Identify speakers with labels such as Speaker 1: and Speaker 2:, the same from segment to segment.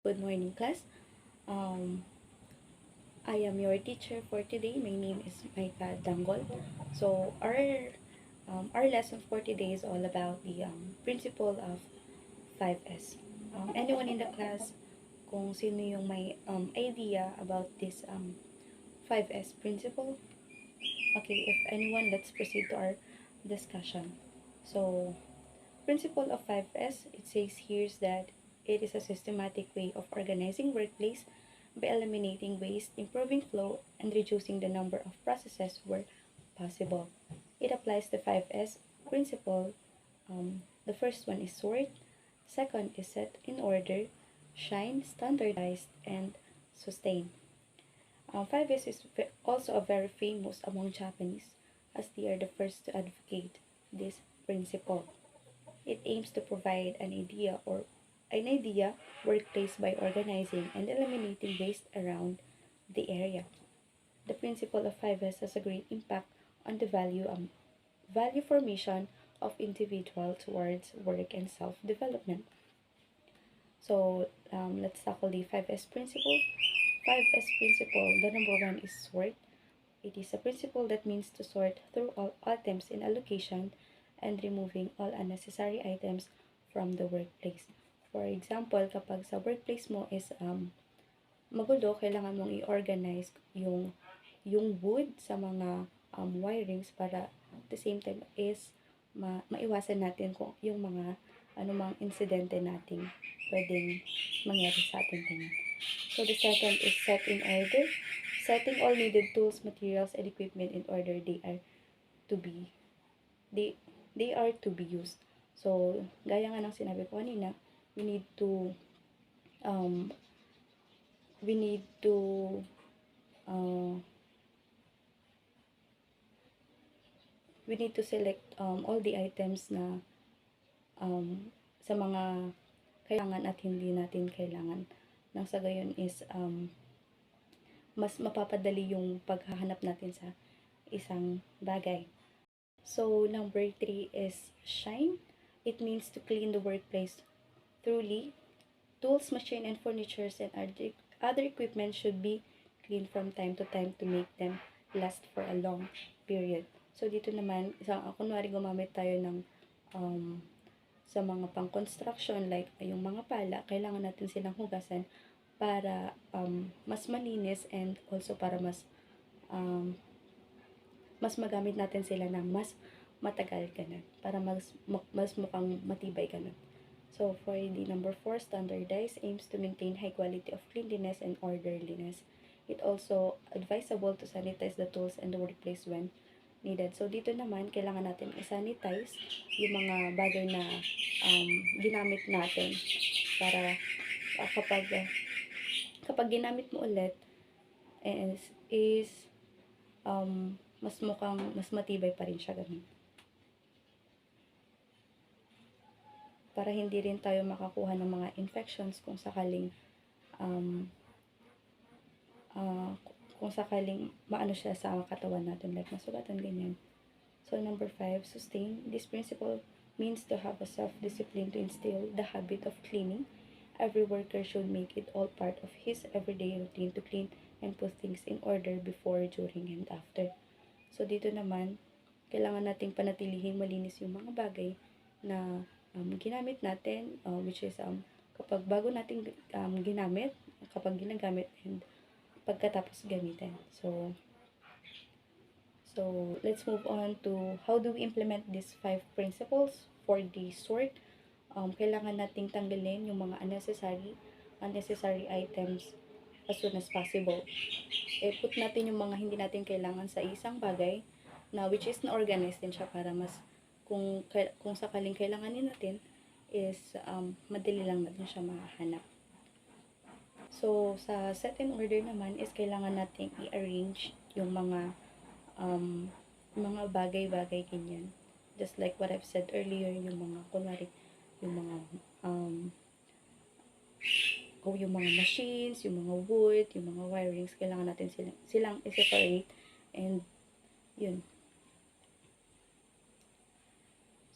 Speaker 1: Good morning, class. Um, I am your teacher for today. My name is Maika Danggol. So our lesson for today is all about the principle of 5S. Anyone in the class, kung sino yung may idea about this 5S principle? Okay, if anyone, let's proceed to our discussion. So, principle of 5S, it says here that it is a systematic way of organizing workplace by eliminating waste, improving flow, and reducing the number of processes where possible. It applies the 5S principle. The first one is sort, second is set in order, shine, standardized, and sustain. 5S is also a very famous among Japanese as they are the first to advocate this principle. It aims to provide an idea workplace by organizing and eliminating waste around the area. The principle of 5S has a great impact on the value formation of individual towards work and self-development. So let's tackle the 5S principle. 5S principle, the number one is sort. It is a principle that means to sort through all items in a location and removing all unnecessary items from the workplace. For example, kapag sa workplace mo is magulo, kailangan mong i-organize yung wood sa mga wirings para at the same time is maiwasan natin kung yung mga anumang insidente nating pwedeng mangyari sa ating tingin. So the second is set in order. Setting all needed tools, materials, and equipment in order they are to be used. So, gaya nga ng sinabi ko kanina, we need to um, we need to uh, we need to select all the items na sa mga kailangan at hindi natin kailangan. Nang sa gayon is mas mapapadali yung paghahanap natin sa isang bagay. So, number 3 is shine. It means to clean the workplace thoroughly. Tools, machine, and furnitures and other equipment should be cleaned from time to time to make them last for a long period. So, dito naman, kunwari gumamit tayo ng sa mga pang-construction like yung mga pala, kailangan natin silang hugasan para mas malinis and also para mas magamit natin sila ng mas matagal ganun, para mas mukhang matibay ganun. So, for the number 4, standardized aims to maintain high quality of cleanliness and orderliness. It also advisable to sanitize the tools and the workplace when needed. So, dito naman, kailangan natin i-sanitize yung mga bagay na ginamit natin para kapag ginamit mo ulit is mas matibay pa rin siya ganun. Para hindi rin tayo makakuha ng mga infections kung sakaling maano siya sa katawan natin, like masugatan, ganyan. So, number 5, sustain. This principle means to have a self-discipline to instill the habit of cleaning. Every worker should make it all part of his everyday routine to clean and put things in order before, during, and after. So, dito naman, kailangan nating panatilihin malinis yung mga bagay na ginamit natin, which is kapag bago nating kapag ginagamit, and pagkatapos gamitin. So let's move on to how do we implement these 5 principles for the sort. Kailangan nating tanggalin yung mga unnecessary items as soon as possible. Put natin yung mga hindi natin kailangan sa isang bagay na which is na-organize din siya para mas kung sakaling kailanganin natin is madali lang natin siya mahanap. So, sa set in order naman is kailangan natin i-arrange yung mga bagay-bagay ganyan. Just like what I've said earlier, yung mga kunwari, yung mga machines, yung mga wood, yung mga wirings, kailangan natin silang i-separate and yun.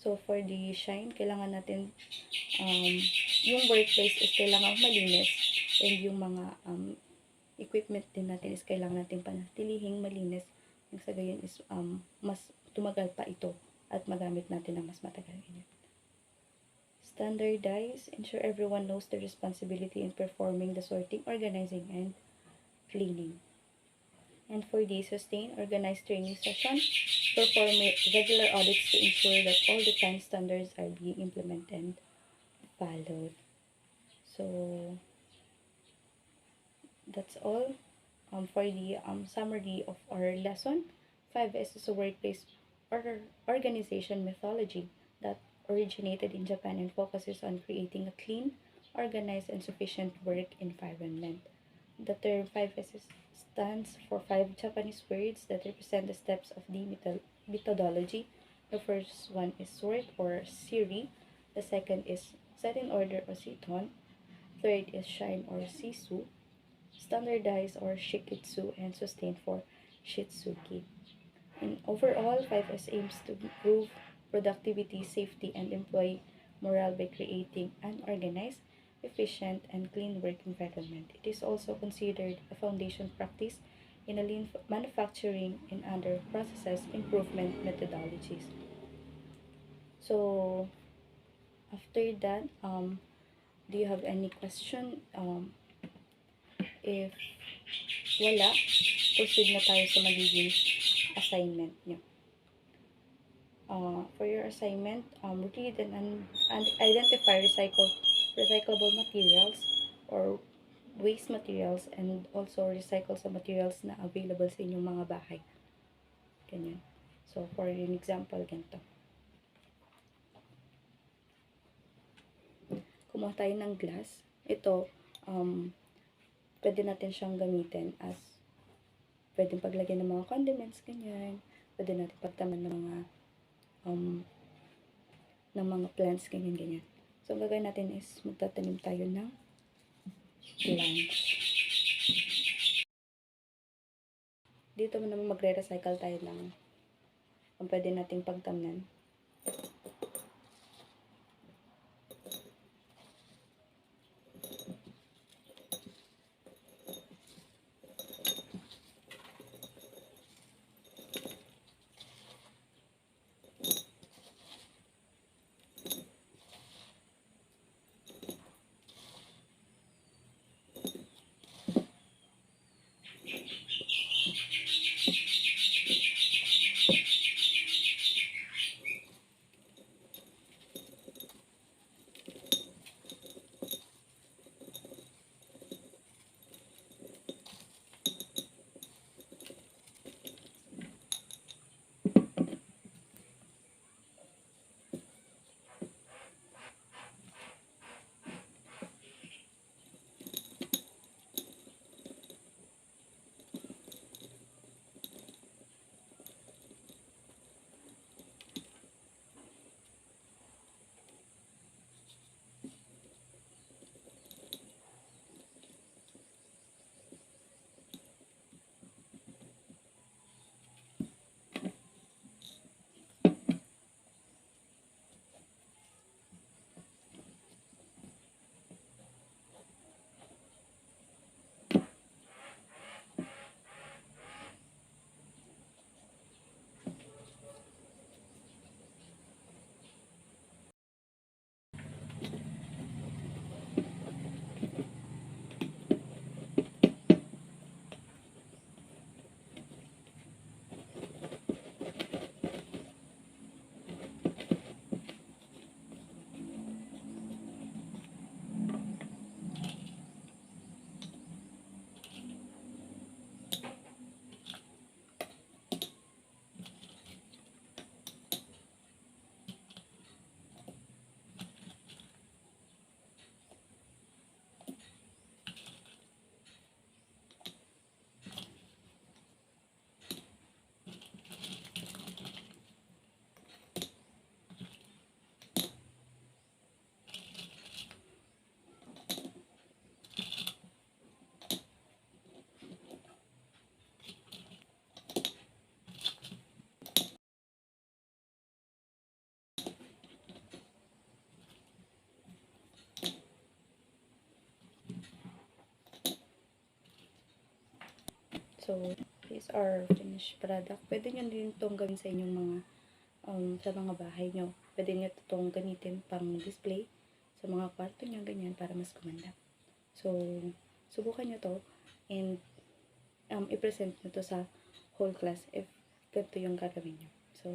Speaker 1: So, for the shine, kailangan natin yung workplace is kailangan malinis And yung mga equipment din natin is kailangan natin panatilihing malinis. Yung sa gayon is mas tumagal pa ito at magamit natin ng mas matagal. Standardize, ensure everyone knows their responsibility in performing the sorting, organizing, and cleaning. And for the sustain, organize training sessions, perform regular audits to ensure that all the time standards are being implemented and followed. So that's all for the summary of our lesson. 5S is a workplace organization methodology that originated in Japan and focuses on creating a clean, organized, and sufficient work environment. The term 5S stands for 5 Japanese words that represent the steps of the methodology. The first one is sort or siri. The second is set in order or siton. Third is shine or sisu. Standardize or shikitsu, and sustain for shitsuki. And overall, 5S aims to improve productivity, safety, and employee morale by creating an organized, efficient, and clean work environment. It is also considered a foundation practice in a lean manufacturing and other processes improvement methodologies. So, after that, do you have any question? If wala, proceed na tayo sa magiging assignment nyo. For your assignment, read and identify recyclable materials or waste materials, and also recycle sa materials na available sa inyong mga bahay. Ganyan. So, for an example, ganito. Kumuha tayo ng glass. Ito, pwede natin siyang gamitin as pwedeng paglagyan ng mga condiments, ganyan. Pwede natin pagtaman ng mga plants, ganyan. So, ang gagawin natin is magtatanim tayo ng plants. Dito naman magre-recycle tayo ng ang pwede nating pagtamnan. So, these are finished product. Pwede nyo din itong gawin sa inyong mga sa mga bahay nyo. Pwede nyo itong gamitin pang display sa mga kwarto nyo, ganyan, para mas kumanda. So, subukan nyo to and i-present nyo to sa whole class if ganito yung gagawin nyo. So,